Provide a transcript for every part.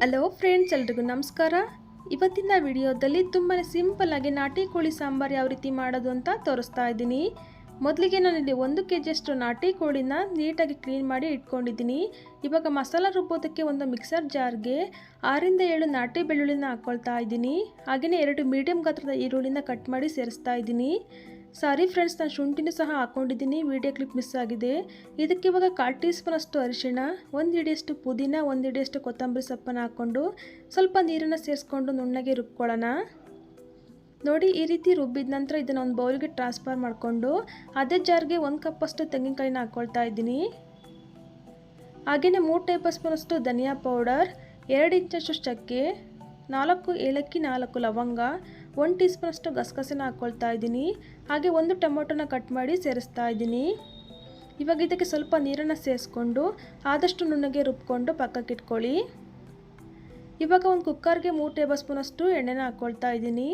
Hello friends, ಎಲ್ರಿಗೂ ನಮಸ್ಕಾರ. ಇವತ್ತಿನ ವಿಡಿಯೋದಲ್ಲಿ ತುಂಬಾ ಸಿಂಪಲ್ ಆಗಿ ನಾಟಿ ಕೋಳಿ ಸಾಂಬಾರು ಯಾವ ರೀತಿ ಮಾಡೋದು ಅಂತ ತೋರಿಸ್ತಾ ಇದ್ದೀನಿ. ಮೊದಲಿಗೆ ನಾನಿಲ್ಲಿ 1 kg ಅಷ್ಟು ನಾಟಿ ಕೋಳಿನ ನೀಟಾಗಿ ಕ್ಲೀನ್ ಮಾಡಿ ಇಟ್ಕೊಂಡಿದ್ದೀನಿ. ಇವಾಗ ಮಸಾಲ ರುಬ್ಬೋದಕ್ಕೆ ಒಂದು ಮಿಕ್ಸರ್ ಜಾರ್ಗೆ 6 ರಿಂದ 7 ನಾಟಿ ಬೆಳ್ಳುಳ್ಳಿನ ಹಾಕ್ಕೊಳ್ತಾ ಇದ್ದೀನಿ. ಹಾಗೆಯೇ 2 ಮೀಡಿಯಂ ಗಾತ್ರದ ಈರುಳ್ಳಿನ ಕಟ್ ಮಾಡಿ ಸೇರಿಸ್ತಾ ಇದ್ದೀನಿ. ಸಾರಿ ಫ್ರೆಂಡ್ಸ್, ನಾನು ಶುಂಠಿನೂ ಸಹ ಹಾಕ್ಕೊಂಡಿದ್ದೀನಿ, ವಿಡಿಯೋ ಕ್ಲಿಪ್ ಮಿಸ್ ಆಗಿದೆ. ಇದಕ್ಕೆ ಇವಾಗ 1/4 ಟೀ ಸ್ಪೂನ್ ಅಷ್ಟು ಅರಿಶಿಣ, 1 ಹಿಡಿಯಷ್ಟು ಪುದೀನ, 1 ಹಿಡಿಯಷ್ಟು ಕೊತ್ತಂಬರಿ ಸೊಪ್ಪನ್ನು ಹಾಕ್ಕೊಂಡು ಸ್ವಲ್ಪ ನೀರನ್ನು ಸೇರಿಸ್ಕೊಂಡು ನುಣ್ಣಗೆ ರುಬ್ಕೊಳ್ಳೋಣ. ನೋಡಿ, ಈ ರೀತಿ ರುಬ್ಬಿದ ನಂತರ ಇದನ್ನು ಒಂದು ಬೌಲ್ಗೆ ಟ್ರಾನ್ಸ್ಫರ್ ಮಾಡಿಕೊಂಡು ಅದೇ ಜಾರ್ಗೆ 1 ಕಪ್ ಅಷ್ಟು ತೆಂಗಿನಕಾಯಿನ ಹಾಕ್ಕೊಳ್ತಾ ಇದ್ದೀನಿ. ಹಾಗೆಯೇ 3 ಟೇಬಲ್ ಸ್ಪೂನ್ ಅಷ್ಟು ಧನಿಯಾ ಪೌಡರ್, 2 ಇಂಚಷ್ಟು ಚಕ್ಕೆ, 4 ಏಲಕ್ಕಿ, 4 ಲವಂಗ, 1 ಟೀ ಸ್ಪೂನ್ ಅಷ್ಟು ಗಸಗಸೆನ ಹಾಕ್ಕೊಳ್ತಾ ಇದ್ದೀನಿ. ಹಾಗೆ 1 ಟೊಮೊಟೊನ ಕಟ್ ಮಾಡಿ ಸೇರಿಸ್ತಾ ಇದ್ದೀನಿ. ಇವಾಗ ಇದಕ್ಕೆ ಸ್ವಲ್ಪ ನೀರನ್ನು ಸೇರಿಸ್ಕೊಂಡು ಆದಷ್ಟು ನುಣ್ಣಗೆ ರುಬ್ಕೊಂಡು ಪಕ್ಕಕ್ಕೆ ಇಟ್ಕೊಳ್ಳಿ. ಇವಾಗ ಒಂದು ಕುಕ್ಕರ್ಗೆ 3 ಟೇಬಲ್ ಸ್ಪೂನ್ ಅಷ್ಟು ಎಣ್ಣೆನ ಹಾಕ್ಕೊಳ್ತಾ ಇದ್ದೀನಿ.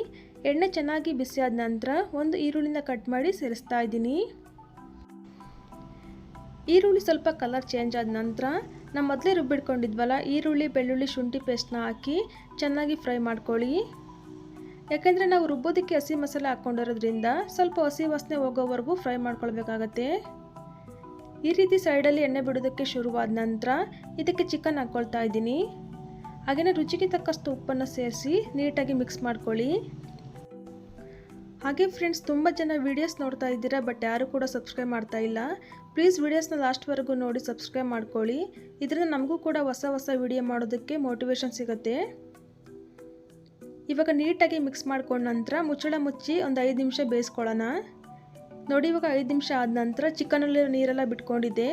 ಎಣ್ಣೆ ಚೆನ್ನಾಗಿ ಬಿಸಿಯಾದ ನಂತರ ಒಂದು ಈರುಳ್ಳಿನ ಕಟ್ ಮಾಡಿ ಸೇರಿಸ್ತಾ ಇದ್ದೀನಿ. ಈರುಳ್ಳಿ ಸ್ವಲ್ಪ ಕಲರ್ ಚೇಂಜ್ ಆದ ನಂತರ ನಾವು ಮೊದಲೇ ರುಬ್ಬಿಟ್ಕೊಂಡಿದ್ವಲ್ಲ ಈರುಳ್ಳಿ, ಬೆಳ್ಳುಳ್ಳಿ, ಶುಂಠಿ ಪೇಸ್ಟ್ನ ಹಾಕಿ ಚೆನ್ನಾಗಿ ಫ್ರೈ ಮಾಡ್ಕೊಳ್ಳಿ. ಯಾಕೆಂದರೆ ನಾವು ರುಬ್ಬೋದಕ್ಕೆ ಹಸಿ ಮಸಾಲೆ ಹಾಕ್ಕೊಂಡಿರೋದ್ರಿಂದ ಸ್ವಲ್ಪ ಹಸಿ ವಾಸನೆ ಹೋಗೋವರೆಗೂ ಫ್ರೈ ಮಾಡ್ಕೊಳ್ಬೇಕಾಗತ್ತೆ. ಈ ರೀತಿ ಸೈಡಲ್ಲಿ ಎಣ್ಣೆ ಬಿಡೋದಕ್ಕೆ ಶುರುವಾದ ನಂತರ ಇದಕ್ಕೆ ಚಿಕನ್ ಹಾಕ್ಕೊಳ್ತಾ ಇದ್ದೀನಿ. ಹಾಗೆಯೇ ರುಚಿಗೆ ತಕ್ಕಷ್ಟು ಉಪ್ಪನ್ನು ಸೇರಿಸಿ ನೀಟಾಗಿ ಮಿಕ್ಸ್ ಮಾಡ್ಕೊಳ್ಳಿ. ಹಾಗೆ ಫ್ರೆಂಡ್ಸ್, ತುಂಬ ಜನ ವೀಡಿಯೋಸ್ ನೋಡ್ತಾ ಇದ್ದೀರಾ, ಬಟ್ ಯಾರು ಕೂಡ ಸಬ್ಸ್ಕ್ರೈಬ್ ಮಾಡ್ತಾ ಇಲ್ಲ. ಪ್ಲೀಸ್ ವೀಡಿಯೋಸ್ನ ಲಾಸ್ಟ್ವರೆಗೂ ನೋಡಿ ಸಬ್ಸ್ಕ್ರೈಬ್ ಮಾಡ್ಕೊಳ್ಳಿ. ಇದರಿಂದ ನಮಗೂ ಕೂಡ ಹೊಸ ವೀಡಿಯೋ ಮಾಡೋದಕ್ಕೆ ಮೋಟಿವೇಶನ್ ಸಿಗುತ್ತೆ. ಇವಾಗ ನೀಟಾಗಿ ಮಿಕ್ಸ್ ಮಾಡ್ಕೊಂಡ ನಂತರ ಮುಚ್ಚಳ ಮುಚ್ಚಿ ಒಂದು 5 ನಿಮಿಷ ಬೇಯಿಸ್ಕೊಳ್ಳೋಣ. ನೋಡಿ, ಇವಾಗ 5 ನಿಮಿಷ ಆದ ನಂತರ ಚಿಕನಲ್ಲಿ ನೀರೆಲ್ಲ ಬಿಟ್ಕೊಂಡಿದೆ.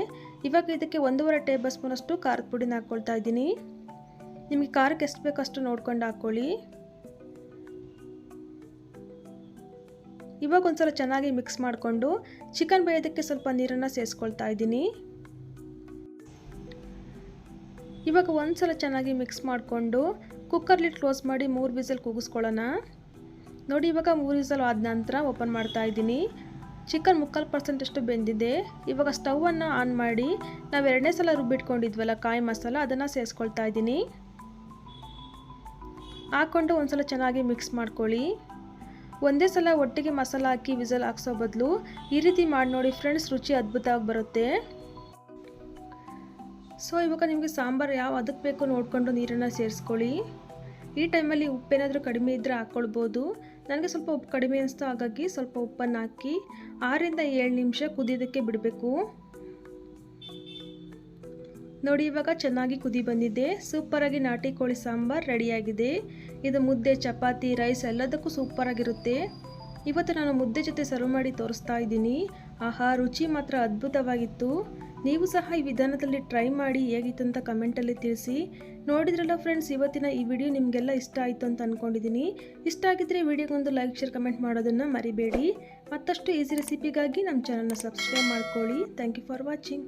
ಇವಾಗ ಇದಕ್ಕೆ 1.5 ಟೇಬಲ್ ಸ್ಪೂನ್ ಅಷ್ಟು ಖಾರದ ಪುಡಿನ ಹಾಕ್ಕೊಳ್ತಾ ಇದ್ದೀನಿ. ನಿಮಗೆ ಖಾರಕ್ಕೆ ಎಷ್ಟು ಬೇಕೋ ಅಷ್ಟು ನೋಡ್ಕೊಂಡು ಹಾಕ್ಕೊಳ್ಳಿ. ಇವಾಗ ಒಂದ್ಸಲ ಚೆನ್ನಾಗಿ ಮಿಕ್ಸ್ ಮಾಡಿಕೊಂಡು ಚಿಕನ್ ಬೇಯೋದಕ್ಕೆ ಸ್ವಲ್ಪ ನೀರನ್ನು ಸೇರಿಸ್ಕೊಳ್ತಾ ಇದ್ದೀನಿ. ಇವಾಗ ಒಂದ್ಸಲ ಚೆನ್ನಾಗಿ ಮಿಕ್ಸ್ ಮಾಡಿಕೊಂಡು ಕುಕ್ಕರ್ಲಿ ಕ್ಲೋಸ್ ಮಾಡಿ 3 ವಿಸಲ್ ಕೂಗಿಸ್ಕೊಳ್ಳೋಣ. ನೋಡಿ, ಇವಾಗ 3 ವಿಸಲ್ ಆದ ನಂತರ ಓಪನ್ ಮಾಡ್ತಾ ಇದ್ದೀನಿ. ಚಿಕನ್ 3/4% ಅಷ್ಟು ಬೆಂದಿದೆ. ಇವಾಗ ಸ್ಟವನ್ನು ಆನ್ ಮಾಡಿ ನಾವು 2ನೇ ಸಲ ರುಬ್ಬಿಟ್ಕೊಂಡಿದ್ವಲ್ಲ ಕಾಯಿ ಮಸಾಲ, ಅದನ್ನು ಸೇರಿಸ್ಕೊಳ್ತಾ ಇದ್ದೀನಿ. ಹಾಕ್ಕೊಂಡು ಒಂದ್ಸಲ ಚೆನ್ನಾಗಿ ಮಿಕ್ಸ್ ಮಾಡ್ಕೊಳ್ಳಿ. ಒಂದೇ ಸಲ ಒಟ್ಟಿಗೆ ಮಸಾಲ ಹಾಕಿ ವಿಸಲ್ ಹಾಕ್ಸೋ ಬದಲು ಈ ರೀತಿ ಮಾಡಿ ನೋಡಿ ಫ್ರೆಂಡ್ಸ್, ರುಚಿ ಅದ್ಭುತವಾಗಿ ಬರುತ್ತೆ. ಸೊ ಇವಾಗ ನಿಮಗೆ ಸಾಂಬಾರು ಯಾವ ಅದಕ್ಕೆ ಬೇಕೋ ನೋಡಿಕೊಂಡು ನೀರನ್ನು ಸೇರಿಸ್ಕೊಳ್ಳಿ. ಈ ಟೈಮಲ್ಲಿ ಉಪ್ಪೇನಾದರೂ ಕಡಿಮೆ ಇದ್ದರೆ ಹಾಕ್ಕೊಳ್ಬೋದು. ನನಗೆ ಸ್ವಲ್ಪ ಉಪ್ಪು ಕಡಿಮೆ ಅನಿಸ್ತು, ಹಾಗಾಗಿ ಸ್ವಲ್ಪ ಉಪ್ಪನ್ನು ಹಾಕಿ 6 ರಿಂದ 7 ನಿಮಿಷ ಕುದಿಯೋದಕ್ಕೆ ಬಿಡಬೇಕು. ನೋಡಿ, ಇವಾಗ ಚೆನ್ನಾಗಿ ಕುದಿ ಬಂದಿದೆ. ಸೂಪರಾಗಿ ನಾಟಿ ಕೋಳಿ ಸಾಂಬಾರು ರೆಡಿಯಾಗಿದೆ. ಇದು ಮುದ್ದೆ, ಚಪಾತಿ, ರೈಸ್ ಎಲ್ಲದಕ್ಕೂ ಸೂಪರಾಗಿರುತ್ತೆ. ಇವತ್ತು ನಾನು ಮುದ್ದೆ ಜೊತೆ ಸರ್ವ್ ಮಾಡಿ ತೋರಿಸ್ತಾ ಇದ್ದೀನಿ. ಆಹಾ, ರುಚಿ ಮಾತ್ರ ಅದ್ಭುತವಾಗಿತ್ತು. ನೀವು ಸಹ ಈ ವಿಧಾನದಲ್ಲಿ ಟ್ರೈ ಮಾಡಿ ಹೇಗಿತ್ತು ಅಂತ ಕಮೆಂಟಲ್ಲಿ ತಿಳಿಸಿ. ನೋಡಿದ್ರಲ್ಲ ಫ್ರೆಂಡ್ಸ್, ಇವತ್ತಿನ ಈ ವಿಡಿಯೋ ನಿಮಗೆಲ್ಲ ಇಷ್ಟ ಆಯಿತು ಅಂತ ಅಂದ್ಕೊಂಡಿದ್ದೀನಿ. ಇಷ್ಟ ಆಗಿದ್ದರೆ ವಿಡಿಯೋಗೊಂದು ಲೈಕ್, ಶೇರ್, ಕಮೆಂಟ್ ಮಾಡೋದನ್ನು ಮರಿಬೇಡಿ. ಮತ್ತಷ್ಟು ಈಸಿ ರೆಸಿಪಿಗಾಗಿ ನಮ್ಮ ಚಾನಲ್ನ ಸಬ್ಸ್ಕ್ರೈಬ್ ಮಾಡ್ಕೊಳ್ಳಿ. Thank you for watching.